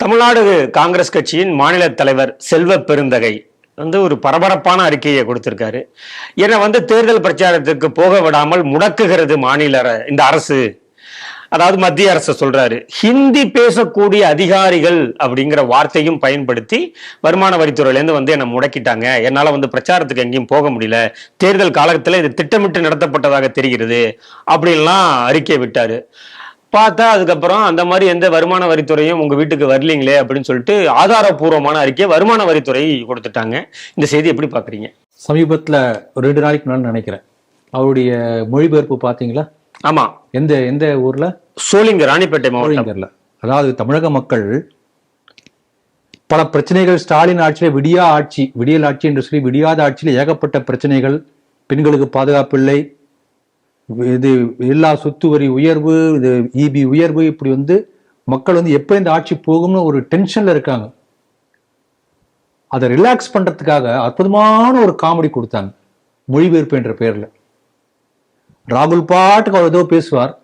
தமிழ்நாடு காங்கிரஸ் கட்சியின் மாநில தலைவர் செல்வ பெருந்தகை ஒரு பரபரப்பான அறிக்கையை கொடுத்திருக்காரு. ஏன்னா தேர்தல் பிரச்சாரத்திற்கு போக விடாமல் முடக்குகிறது இந்த அரசு, அதாவது மத்திய அரசு சொல்றாரு. ஹிந்தி பேசக்கூடிய அதிகாரிகள் அப்படிங்கிற வார்த்தையும் பயன்படுத்தி வருமான வரித்துறையிலேருந்து என்னை முடக்கிட்டாங்க, என்னால பிரச்சாரத்துக்கு எங்கேயும் போக முடியல, தேர்தல் காலத்துல இது திட்டமிட்டு நடத்தப்பட்டதாக தெரிகிறது அப்படின்லாம் அறிக்கை விட்டாரு. பார்த்தா அதுக்கப்புறம் அந்த மாதிரி எந்த வருமான வரித்துறையும் உங்க வீட்டுக்கு வரலீங்களே அப்படின்னு சொல்லிட்டு ஆதாரபூர்வமான அறிக்கையை வருமான வரித்துறை கொடுத்துட்டாங்க. இந்த செய்தி எப்படி பாக்குறீங்க? சமீபத்துல ஒரு 2 நாளைக்கு முன்னாடி நினைக்கிறேன் அவருடைய மொழிபெயர்ப்பு பாத்தீங்களா? ஆமா. எந்த ஊர்ல? சோளிங்க, ராணிப்பேட்டை மாவட்டம்ல. அதாவது தமிழக மக்கள் பல பிரச்சனைகள், ஸ்டாலின் ஆட்சியில விடியல் ஆட்சி என்று சொல்லி விடியாத ஆட்சியில ஏகப்பட்ட பிரச்சனைகள், பெண்களுக்கு பாதுகாப்பு இல்லை, இது எல்லா சொத்து வரி உயர்வு, இது இபி உயர்வு, இப்படி மக்கள் எப்ப இந்த ஆட்சி போகும்னு ஒரு டென்ஷன்ல இருக்காங்க. அதை ரிலாக்ஸ் பண்றதுக்காக அற்புதமான ஒரு காமெடி கொடுத்தாங்க மொழிபெயர்ப்பு என்ற பெயர்ல. ராகுல் பாட்டுக்கு அவர் ஏதோ பேசுவார்,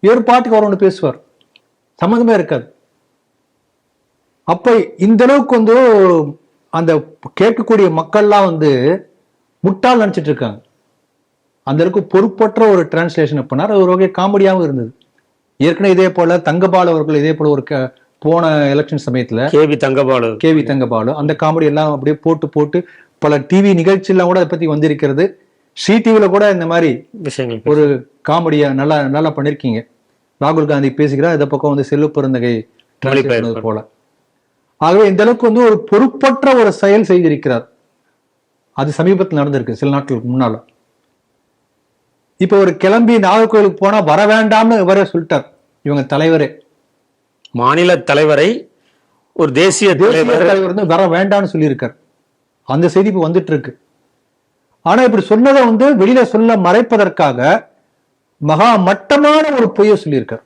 இவர் பாட்டுக்கு அவர் ஒன்று பேசுவார், சம்மந்தமே இருக்காது. அப்ப இந்த அளவுக்கு அந்த கேட்கக்கூடிய மக்கள்லாம் முட்டாள் நினைச்சிட்டு இருக்காங்க. அந்த அளவுக்கு பொறுப்பற்ற ஒரு டிரான்ஸ்லேஷன் பண்ணார். ஒரு வகை காமெடியாகவும் இருந்தது. ஏற்கனவே இதே போல தங்கபாலு அவர்கள் இதே போல ஒரு போன எலெக்ஷன் சமயத்துல கேவி தங்கபாலு அந்த காமெடி எல்லாம் அப்படியே போட்டு பல டிவி நிகழ்ச்சி எல்லாம் கூட அதை பத்தி வந்திருக்கிறது. ஸ்ரீ டிவில கூட இந்த மாதிரி விஷயங்கள் ஒரு காமெடியா நல்லா பண்ணிருக்கீங்க. ராகுல் காந்தி பேசுகிறார், இந்த பக்கம் செல்வ பெருந்தகை போல. ஆகவே இந்த அளவுக்கு ஒரு பொறுப்பற்ற ஒரு செயல் செய்திருக்கிறார். அது சமீபத்தில் நடந்திருக்கு, சில நாட்களுக்கு முன்னால. இப்ப ஒரு கிளம்பி நாகர்கோவிலுக்கு போனா வர வேண்டாம்னு இவரே சொல்லிட்டார். இவங்க தலைவரே, மாநில தலைவரை ஒரு தேசிய தலைவர் வர வேண்டாம்னு சொல்லியிருக்கார். அந்த செய்தி இப்ப வந்துட்டு இருக்கு. ஆனா இப்படி சொன்னதை வெளியில சொல்ல மறைப்பதற்காக மகா மட்டமான ஒரு பொய்யை சொல்லியிருக்கார்.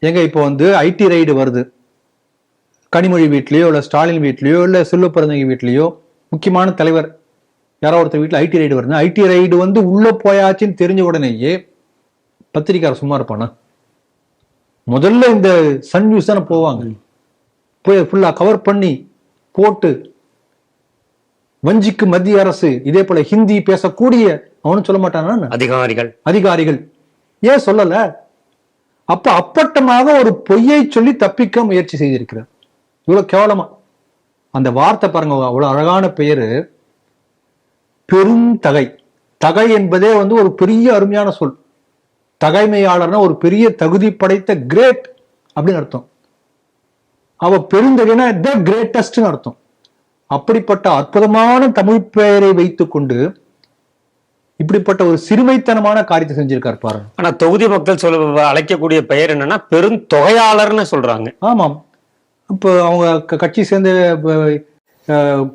எங்க இப்போ ஐடி ரைடு வருது, கனிமொழி வீட்லயோ இல்ல ஸ்டாலின் வீட்லயோ இல்ல செல்வ பெருந்தகை வீட்லயோ, முக்கியமான தலைவர் யாரோ ஒருத்தர் வீட்டுல ஐடி ரைடு வருது. ஐடி ரைடு உள்ள போயாச்சுன்னு தெரிஞ்ச உடனேயே பத்திரிக்கார சும்மா இருப்பானா? முதல்ல இந்த சன் நியூஸ் தானே போவாங்க, போய் ஃபுல்லா கவர் பண்ணி போட்டு வஞ்சிக்கு மத்திய அரசு, இதே போல ஹிந்தி பேசக்கூடிய அவனு சொல்ல மாட்டானா அதிகாரிகள் ஏன் சொல்லல? அப்பட்டமாக ஒரு பொய்யை சொல்லி தப்பிக்க முயற்சி செய்திருக்கிறார். இவ்வளவு கேவலமா அந்த வார்த்தை பாருங்க, அவ்வளவு அழகான பெயரு, பெருந்தகை. தகை என்பதே ஒரு பெரிய அருமையான சொல். தகைமையாளர்னா ஒரு பெரிய தகுதி படைத்த கிரேட் அப்படின்னு அர்த்தம். அவ பெருந்தகைனா த கிரேட்டஸ்ட்னு அர்த்தம். அப்படிப்பட்ட அற்புதமான தமிழ் பெயரை வைத்துக் கொண்டு இப்படிப்பட்ட ஒரு சிறுமைத்தனமான காரியத்தை செஞ்சிருக்காரு பாருங்க. ஆனா தொகுதி மக்கள் அழைக்கக்கூடிய பெயர் என்னன்னா பெருந்தொகையாளர்னு சொல்றாங்க. ஆமாம். இப்போ அவங்க கட்சி சேர்ந்த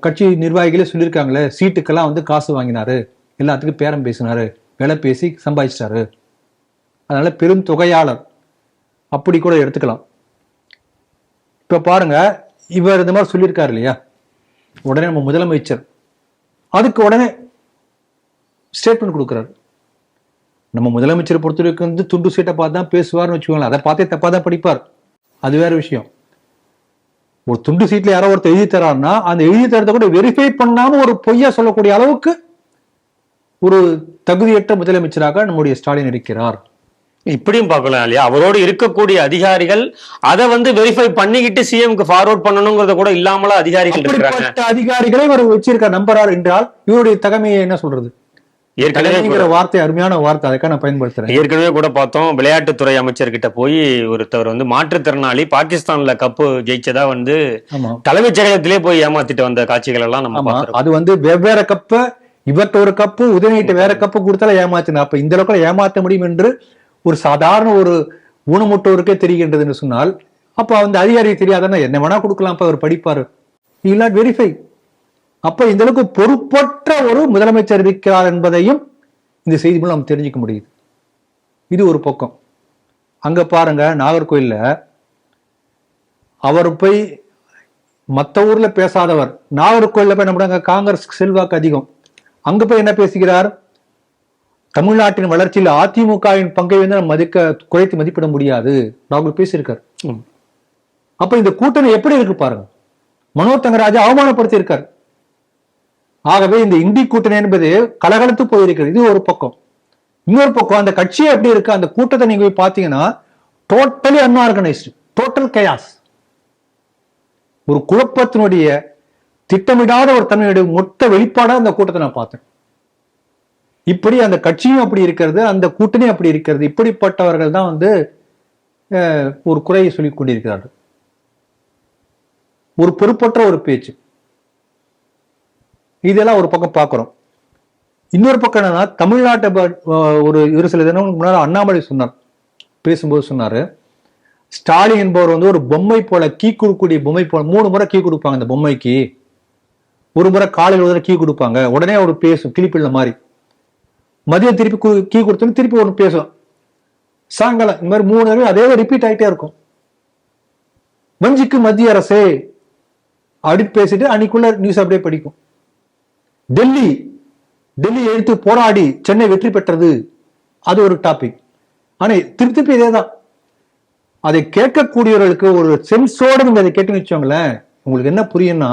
கட்சி நிர்வாகிகளே சொல்லியிருக்காங்களே, சீட்டுக்கெல்லாம் காசு வாங்கினாரு, எல்லாத்துக்கும் பேரம் பேசினாரு, விலை பேசி சம்பாதிச்சிட்டாரு, அதனால பெருந்தொகையாளர் அப்படி கூட எடுத்துக்கலாம். இப்ப பாருங்க, இவர் இந்த மாதிரி சொல்லியிருக்காரு இல்லையா, உடனே நம்ம முதலமைச்சர் அதுக்கு உடனே ஸ்டேட்மெண்ட் கொடுக்குறாரு. நம்ம முதலமைச்சர் பொறுத்தவரைக்கும் துண்டு சீட்டை பார்த்து தான் பேசுவார்னு வச்சுக்கோங்களேன், அதை பார்த்தே தப்பா தான் படிப்பார், அது வேற விஷயம். ஒரு துண்டு சீட்ல யாரோ ஒருத்தர் எழுதி தராருன்னா அந்த எழுதி தரத்தை கூட வெரிஃபை பண்ணாம ஒரு பொய்யா சொல்லக்கூடிய அளவுக்கு ஒரு தகுதியற்ற முதலமைச்சராக நம்முடைய ஸ்டாலின் இருக்கிறார். இப்படியும் பார்க்கலாம் இல்லையா? அவரோடு இருக்கக்கூடிய அதிகாரிகள் அதை வெரிஃபை பண்ணிக்கிட்டு சிஎம்க்கு ஃபார்வர்ட் பண்ணணுங்கிறத கூட இல்லாமல அதிகாரிகளை இவர் வச்சிருக்கார் நம்புறார் என்றால் இவருடைய தகமையை என்ன சொல்றது? வார்த்தை அருமையான வார்த்தை, அதுக்காக நான் பயன்படுத்துறேன். ஏற்கனவே கூட பார்த்தோம், விளையாட்டுத்துறை அமைச்சர்கிட்ட போய் ஒருத்தவர் மாற்றுத்திறனாளி பாகிஸ்தான்ல கப்பு ஜெயிச்சதா தலைமைச் செயலகத்திலே போய் ஏமாத்திட்டு வந்த காட்சிகள் எல்லாம் நம்ம அது வெவ்வேறு கப்ப, இவர்கிட்ட ஒரு கப்பு, உதயநிதிட்ட வேற கப்பு கொடுத்தாலும் ஏமாத்தினா, அப்ப இந்த அளவுக்கு ஏமாற்ற முடியும் என்று ஒரு சாதாரண ஒரு ஊனமுட்டோருக்கே தெரிகின்றது என்று சொன்னால், அப்ப அந்த அதிகாரி தெரியாதானே என்ன வேணா கொடுக்கலாம், அப்ப அவர் படிப்பாரு. You not verify. அப்ப இந்த அளவுக்கு பொறுப்பற்ற ஒரு முதலமைச்சர் இருக்கிறார் என்பதையும் இந்த செய்தி மூலம் நம்ம தெரிஞ்சுக்க முடியுது. இது ஒரு பக்கம். அங்க பாருங்க, நாகர்கோயில்ல அவர் போய் மற்ற ஊர்ல பேசாதவர் நாகர்கோயில்ல போய் நம்ம காங்கிரஸ் செல்வாக்கு அதிகம், அங்க போய் என்ன பேசுகிறார்? தமிழ்நாட்டின் வளர்ச்சியில் அதிமுகவின் பங்கை நம்ம குறைத்து மதிப்பிட முடியாது ராகுல் பேசியிருக்கார். அப்ப இந்த கூட்டணி எப்படி இருக்கு பாருங்க. மனோ தங்கராஜா அவமானப்படுத்தி இருக்காரு. ஆகவே இந்த இந்தி கூட்டணி என்பது கலகலத்து போயிருக்கிறது. இது ஒரு பக்கம். இன்னொரு பக்கம் அந்த கட்சியே எப்படி இருக்கு, அந்த கூட்டத்தை நீங்க போய் பாத்தீங்கன்னா டோட்டலி அன்ஆர்கனைஸ்டு, டோட்டல் கயாஸ். ஒரு குழப்பத்தினுடைய திட்டமிடாத ஒரு தன்மையுடைய மொத்த வெளிப்பாடா அந்த கூட்டத்தை நான் பார்த்தேன். இப்படி அந்த கட்சியும் அப்படி இருக்கிறது, அந்த கூட்டணியும் அப்படி இருக்கிறது. இப்படிப்பட்டவர்கள் தான் வந்து ஒரு குறையை சொல்லிக் கொண்டிருக்கிறார்கள். ஒரு பொறுப்பற்ற ஒரு பேச்சு. இதெல்லாம் ஒரு பக்கம் பார்க்கிறோம். இன்னொரு பக்கம் என்னன்னா, தமிழ்நாட்டை ஒரு சில தினங்களுக்கு முன்னாடி அண்ணாமலை சொன்னார், பேசும்போது சொன்னாரு, ஸ்டாலின் என்பவர் வந்து ஒரு பொம்மை போல, கீ கொடுக்கக்கூடிய பொம்மை போல 3 முறை கீ கொடுப்பாங்க அந்த பொம்மைக்கு. ஒரு முறை காலையில் ஒரு கீ கொடுப்பாங்க, உடனே ஒரு பேசும் கிளிப்பிள்ள மாதிரி. மதியம் திருப்பி கீ கொடுத்தோன்னு திருப்பி ஒன்று பேசும். சாயங்காலம் இந்த மாதிரி 3 தடவை அதே ரிப்பீட் ஆகிட்டே இருக்கும். வஞ்சிக்கு மத்திய அரசே அப்படின்னு பேசிட்டு அன்னைக்குள்ள நியூஸ் அப்படியே படிக்கும். டெல்லி எழுத்து போராடி சென்னை வெற்றி பெற்றது, அது ஒரு டாபிக். ஆனா திருப்பி இதேதான். அதை கேட்கக்கூடியவர்களுக்கு ஒரு சென்ஸோட நீங்க அதை கேட்டு வச்சோங்களேன், உங்களுக்கு என்ன புரியும்னா,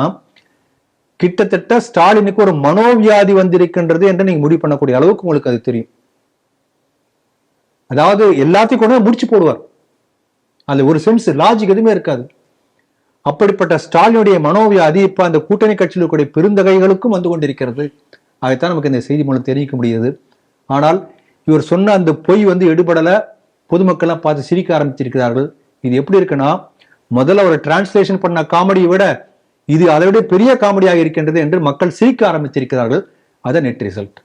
கிட்டத்தட்ட ஸ்டாலினுக்கு ஒரு மனோவியாதி வந்திருக்கின்றது என்று நீங்க முடிவு பண்ணக்கூடிய அளவுக்கு உங்களுக்கு அது தெரியும். அதாவது எல்லாத்தையும் கொண்டு முடிச்சு போடுவார். அதுல ஒரு சென்ஸ் லாஜிக் எதுவுமே இருக்காது. அப்படிப்பட்ட ஸ்டாலினுடைய மனோவியாதி இப்ப அந்த கூட்டணி கட்சியில் கூடிய பெருந்தகைகளுக்கும் வந்து கொண்டிருக்கிறது. அதைத்தான் நமக்கு இந்த செய்தி மூலம் தெரிவிக்க முடியுது. ஆனால் இவர் சொன்ன அந்த பொய் வந்து எடுபடல, பொதுமக்கள் பார்த்து சிரிக்க ஆரம்பிச்சிருக்கிறார்கள். இது எப்படி இருக்குன்னா, முதல்ல ஒரு டிரான்ஸ்லேஷன் பண்ண காமெடியை விட இது அதை விட பெரிய காமெடியாக இருக்கின்றது என்று மக்கள் சிரிக்க ஆரம்பிச்சிருக்கிறார்கள். அதான் நெட் ரிசல்ட்.